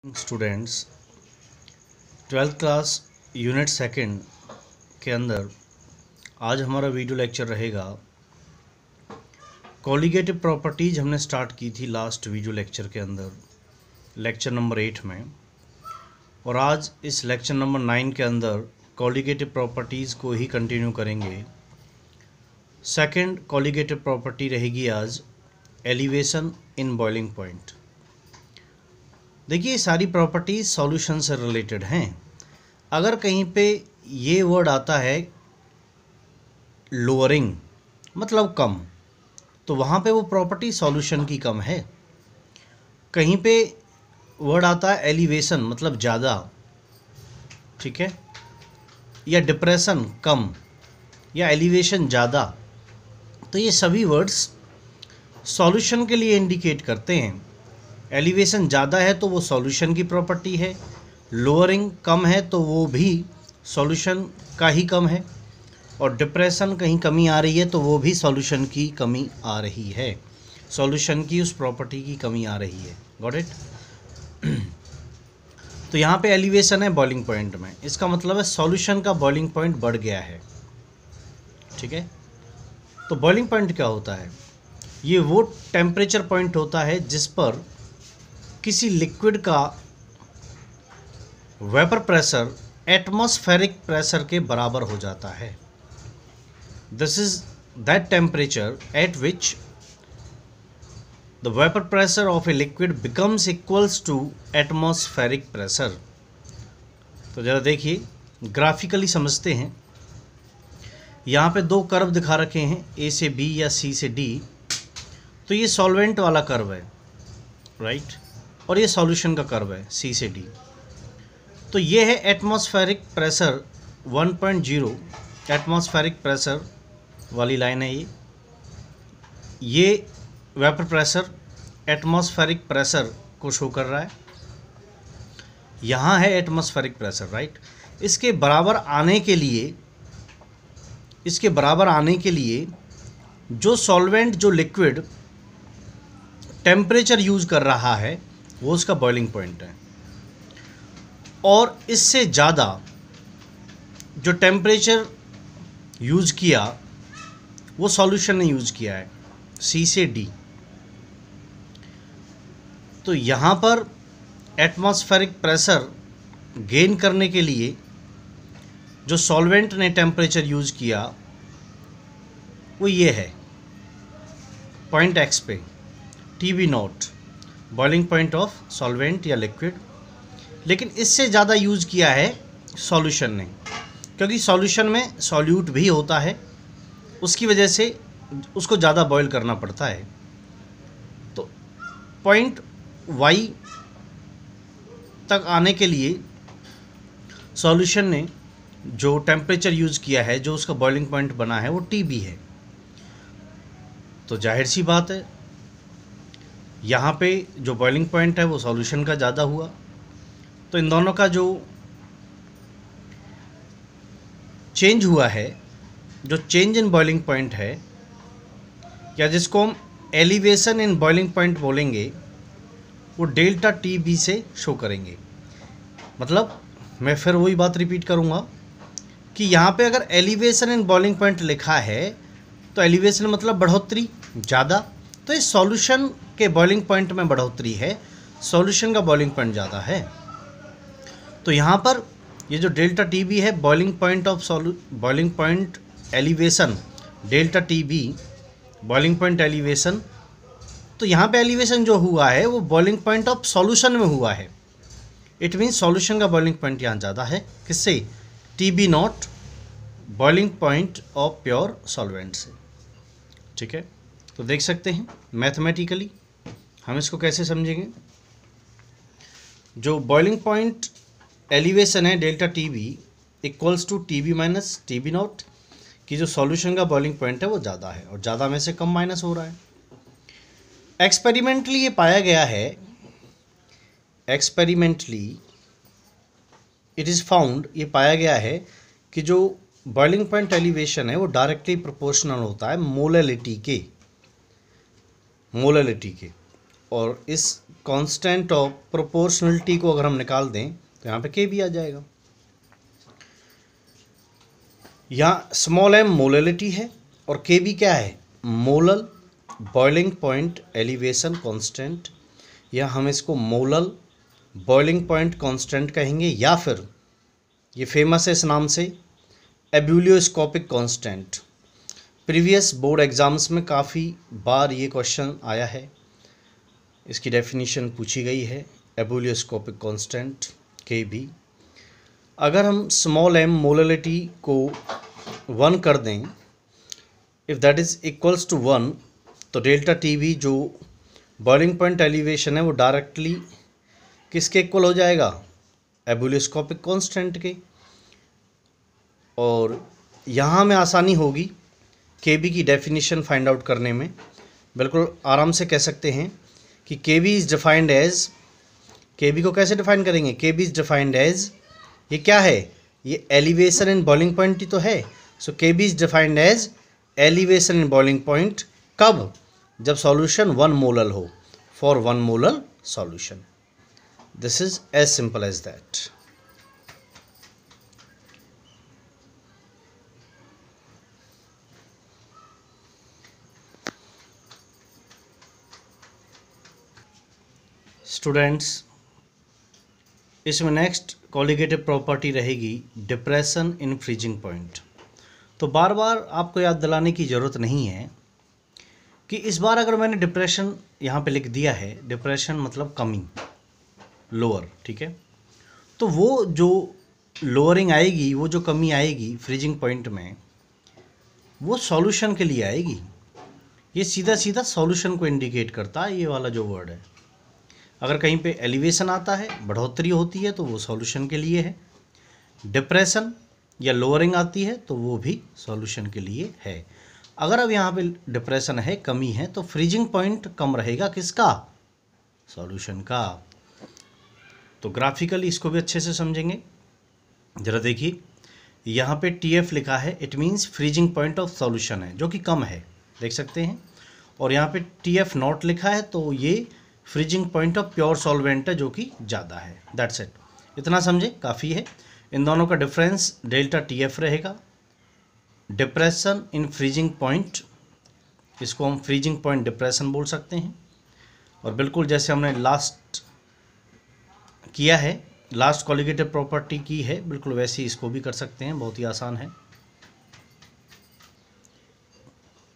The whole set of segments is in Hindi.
Students, 12th class unit second के अंदर आज हमारा वीडियो लेक्चर रहेगा। कॉलिगेटिव प्रॉपर्टीज़ हमने स्टार्ट की थी लास्ट वीडियो लेक्चर के अंदर, लेक्चर नंबर 8 में, और आज इस लेक्चर नंबर 9 के अंदर कॉलिगेटिव प्रॉपर्टीज़ को ही कंटिन्यू करेंगे। सेकंड कॉलिगेटिव प्रॉपर्टी रहेगी आज एलिवेशन इन बॉइलिंग पॉइंट। देखिए, ये सारी प्रॉपर्टीज सॉल्यूशन से रिलेटेड हैं। अगर कहीं पे ये वर्ड आता है लोअरिंग मतलब कम, तो वहाँ पे वो प्रॉपर्टी सॉल्यूशन की कम है। कहीं पे वर्ड आता है एलिवेशन मतलब ज़्यादा, ठीक है, या डिप्रेशन कम, या एलिवेशन ज़्यादा, तो ये सभी वर्ड्स सॉल्यूशन के लिए इंडिकेट करते हैं। एलिवेशन ज़्यादा है तो वो सॉल्यूशन की प्रॉपर्टी है, लोअरिंग कम है तो वो भी सॉल्यूशन का ही कम है, और डिप्रेशन कहीं कमी आ रही है तो वो भी सॉल्यूशन की कमी आ रही है, सॉल्यूशन की उस प्रॉपर्टी की कमी आ रही है। Got it? तो यहाँ पे एलिवेशन है बॉइलिंग पॉइंट में, इसका मतलब है सॉल्यूशन का बॉइलिंग पॉइंट बढ़ गया है। ठीक है, तो बॉइलिंग पॉइंट क्या होता है? ये वो टेम्परेचर पॉइंट होता है जिस पर किसी लिक्विड का वेपर प्रेशर एटमॉस्फेरिक प्रेशर के बराबर हो जाता है। This is that temperature at which the vapour pressure of a liquid becomes equals to atmospheric pressure. तो ज़रा देखिए, ग्राफिकली समझते हैं। यहाँ पे दो कर्व दिखा रखे हैं, ए से बी या सी से डी। तो ये सॉल्वेंट वाला कर्व है, राइट, और ये सॉल्यूशन का कर्व है सी से डी। तो ये है एटमॉस्फेरिक प्रेशर 1.0, एटमॉस्फेरिक प्रेशर वाली लाइन है ये वेपर प्रेशर एटमॉस्फेरिक प्रेशर को शो कर रहा है। यहाँ है एटमॉस्फेरिक प्रेशर, राइट। इसके बराबर आने के लिए जो सॉल्वेंट, जो लिक्विड टेम्परेचर यूज़ कर रहा है वो उसका बॉइलिंग पॉइंट है, और इससे ज़्यादा जो टेम्परेचर यूज़ किया वो सॉल्यूशन ने यूज़ किया है, सी से डी। तो यहाँ पर एटमॉस्फेरिक प्रेशर गेन करने के लिए जो सॉल्वेंट ने टेम्परेचर यूज़ किया वो ये है पॉइंट एक्स पे, TB naught, boiling point of solvent या लिक्विड। लेकिन इससे ज़्यादा यूज़ किया है सॉल्यूशन ने, क्योंकि सॉल्यूशन में सॉल्यूट भी होता है, उसकी वजह से उसको ज़्यादा बॉईल करना पड़ता है। तो पॉइंट वाई तक आने के लिए सॉल्यूशन ने जो टेम्परेचर यूज़ किया है, जो उसका बॉइलिंग पॉइंट बना है, वो टीबी है। तो जाहिर सी बात है, यहाँ पे जो बॉइलिंग पॉइंट है वो सॉल्यूशन का ज़्यादा हुआ। तो इन दोनों का जो चेंज हुआ है, जो चेंज इन बॉइलिंग पॉइंट है, या जिसको हम एलिवेशन इन बॉइलिंग पॉइंट बोलेंगे, वो डेल्टा टी बी से शो करेंगे। मतलब मैं फिर वही बात रिपीट करूँगा कि यहाँ पे अगर एलिवेशन इन बॉइलिंग पॉइंट लिखा है तो एलिवेशन मतलब बढ़ोतरी ज़्यादा, तो इस सॉल्यूशन के बॉइलिंग पॉइंट में बढ़ोतरी है, सॉल्यूशन का बॉइलिंग पॉइंट ज़्यादा है। तो यहाँ पर ये जो डेल्टा टी बी है, boiling point elevation, delta T B boiling point elevation. तो यहाँ पे एलिवेशन जो हुआ है वो बॉइलिंग पॉइंट ऑफ सॉल्यूशन में हुआ है। इट मीन्स सॉल्यूशन का बॉइलिंग पॉइंट यहाँ ज़्यादा है, किससे? T B naught, boiling point of pure solvent से। ठीक है, तो देख सकते हैं मैथमेटिकली हम इसको कैसे समझेंगे। जो बॉइलिंग पॉइंट एलिवेशन है delta T B equals to T B minus T B naught, कि जो सॉल्यूशन का बॉइलिंग पॉइंट है वो ज़्यादा है, और ज़्यादा में से कम माइनस हो रहा है। एक्सपेरिमेंटली ये पाया गया है, एक्सपेरिमेंटली इट इज़ फाउंड, ये पाया गया है कि जो बॉइलिंग पॉइंट एलिवेशन है वो डायरेक्टली प्रोपोर्शनल होता है मोलैलिटी के, और इस कांस्टेंट ऑफ प्रोपोर्शनलिटी को अगर हम निकाल दें तो यहाँ पे के भी आ जाएगा। यहाँ स्मॉल एम मोललिटी है और के बी क्या है, molal boiling point elevation constant, या हम इसको मोलल बॉइलिंग पॉइंट कांस्टेंट कहेंगे, या फिर ये फेमस है इस नाम से एब्यूलियोस्कोपिक कांस्टेंट। प्रीवियस बोर्ड एग्जाम्स में काफ़ी बार ये क्वेश्चन आया है, इसकी डेफिनेशन पूछी गई है एब्यूलियोस्कोपिक कांस्टेंट के बी। अगर हम स्मॉल एम मोललिटी को 1 कर दें, if that is equals to 1, तो डेल्टा टी बी जो बॉइलिंग पॉइंट एलिवेशन है वो डायरेक्टली किसके इक्वल हो जाएगा, एब्यूलियोस्कोपिक कांस्टेंट के। और यहाँ में आसानी होगी के बी की डेफिनेशन फाइंड आउट करने में। बिल्कुल आराम से कह सकते हैं कि के बी इज़ डिफाइंड एज, के बी को कैसे डिफाइन करेंगे, के बी इज़ डिफाइंड एज, ये क्या है, ये एलिवेशन इन बॉइलिंग पॉइंट ही तो है। So K b is defined as elevation in boiling point, कब, जब सॉल्यूशन 1 मोलल हो, for 1 molal solution. This is as simple as that. Students, इसमें नेक्स्ट कॉलिगेटिव प्रॉपर्टी रहेगी डिप्रेशन इन फ्रीजिंग पॉइंट। तो बार बार आपको याद दिलाने की ज़रूरत नहीं है कि इस बार अगर मैंने डिप्रेशन यहाँ पे लिख दिया है, डिप्रेशन मतलब कमी, लोअर, ठीक है, तो वो जो लोअरिंग आएगी, वो जो कमी आएगी फ्रीजिंग पॉइंट में, वो सॉल्यूशन के लिए आएगी। ये सीधा सीधा सॉल्यूशन को इंडिकेट करता है, ये वाला जो वर्ड है। अगर कहीं पे एलिवेशन आता है, बढ़ोतरी होती है, तो वो सॉल्यूशन के लिए है। डिप्रेशन या लोअरिंग आती है तो वो भी सॉल्यूशन के लिए है। अगर अब यहाँ पे डिप्रेशन है, कमी है, तो फ्रीजिंग पॉइंट कम रहेगा किसका, सॉल्यूशन का। तो ग्राफिकली इसको भी अच्छे से समझेंगे। ज़रा देखिए, यहाँ पे TF लिखा है, it means freezing point of solution है, जो कि कम है, देख सकते हैं। और यहाँ पे TF नॉट लिखा है, तो ये freezing point of pure solvent है, जो कि ज़्यादा है। दैट्स इट, इतना समझे काफ़ी है। इन दोनों का डिफरेंस डेल्टा TF रहेगा। डिप्रेशन इन फ्रीजिंग पॉइंट, इसको हम फ्रीजिंग पॉइंट डिप्रेशन बोल सकते हैं। और बिल्कुल जैसे हमने लास्ट किया है, लास्ट कॉलिगेटिव प्रॉपर्टी की है, बिल्कुल वैसे ही इसको भी कर सकते हैं, बहुत ही आसान है।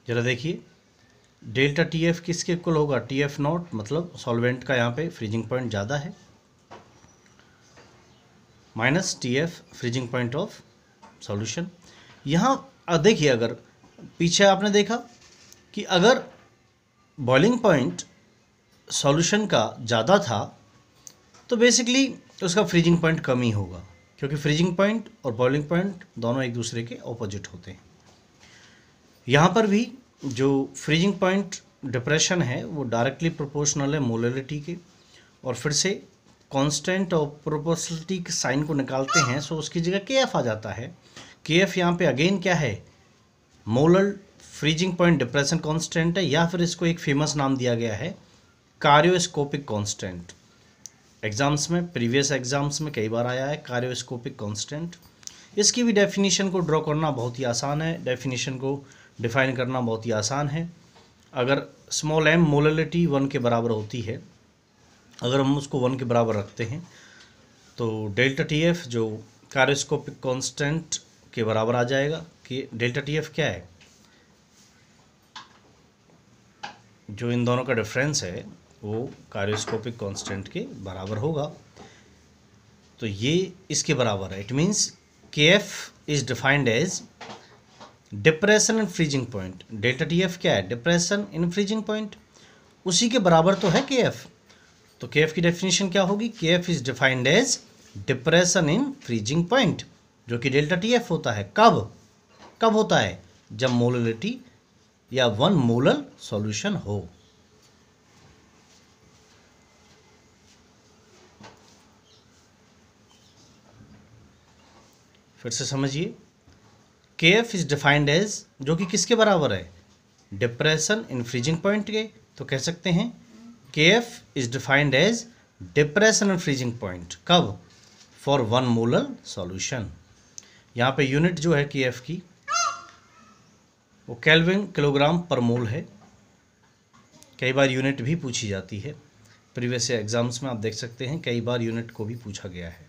जरा देखिए, डेल्टा TF किसके इक्वल होगा, TF नॉट, मतलब सॉल्वेंट का यहाँ पे फ्रीजिंग पॉइंट ज़्यादा है, minus TF freezing point of solution. यहाँ देखिए, अगर पीछे आपने देखा कि अगर बॉइलिंग पॉइंट सॉल्यूशन का ज़्यादा था तो बेसिकली उसका फ्रीजिंग पॉइंट कम ही होगा, क्योंकि फ्रीजिंग पॉइंट और बॉइलिंग पॉइंट दोनों एक दूसरे के ऑपोजिट होते हैं। यहाँ पर भी जो फ्रीजिंग पॉइंट डिप्रेशन है वो डायरेक्टली प्रोपोर्शनल है मोललिटी के। और फिर से कांस्टेंट और प्रोपोर्शनलिटी के साइन को निकालते हैं, सो उसकी जगह KF आ जाता है। KF यहाँ पे अगेन क्या है, molal freezing point depression constant है, या फिर इसको एक फेमस नाम दिया गया है कार्योस्कोपिक कांस्टेंट। एग्जाम्स में, प्रीवियस एग्जाम्स में कई बार आया है कार्योस्कोपिक कांस्टेंट। इसकी भी डेफिनेशन को ड्रॉ करना बहुत ही आसान है, डेफिनेशन को डिफाइन करना बहुत ही आसान है। अगर स्मॉल m मोललिटी 1 के बराबर होती है, अगर हम उसको 1 के बराबर रखते हैं, तो डेल्टा TF जो कार्योस्कोपिक कांस्टेंट के बराबर आ जाएगा। कि डेल्टा TF क्या है, जो इन दोनों का डिफरेंस है वो कार्योस्कोपिक कांस्टेंट के बराबर होगा। तो ये इसके बराबर है। It means KF is defined as depression in freezing point. Delta TF क्या है, डिप्रेशन इन फ्रीजिंग पॉइंट, उसी के बराबर तो है KF। तो KF की डेफिनेशन क्या होगी, KF is defined as depression in freezing point, जो कि डेल्टा TF होता है। कब होता है, जब मोललिटी या 1 मोलल सॉल्यूशन हो। फिर से समझिए, KF इज डिफाइंड एज, जो कि किसके बराबर है, डिप्रेशन इन फ्रीजिंग पॉइंट के। तो कह सकते हैं KF is defined as depression and freezing point. कब? For 1 molar solution. यहाँ पे यूनिट जो है KF की वो केल्विन किलोग्राम पर मोल है। कई बार यूनिट भी पूछी जाती है, प्रीवियस एग्जाम्स में आप देख सकते हैं कई बार यूनिट को भी पूछा गया है।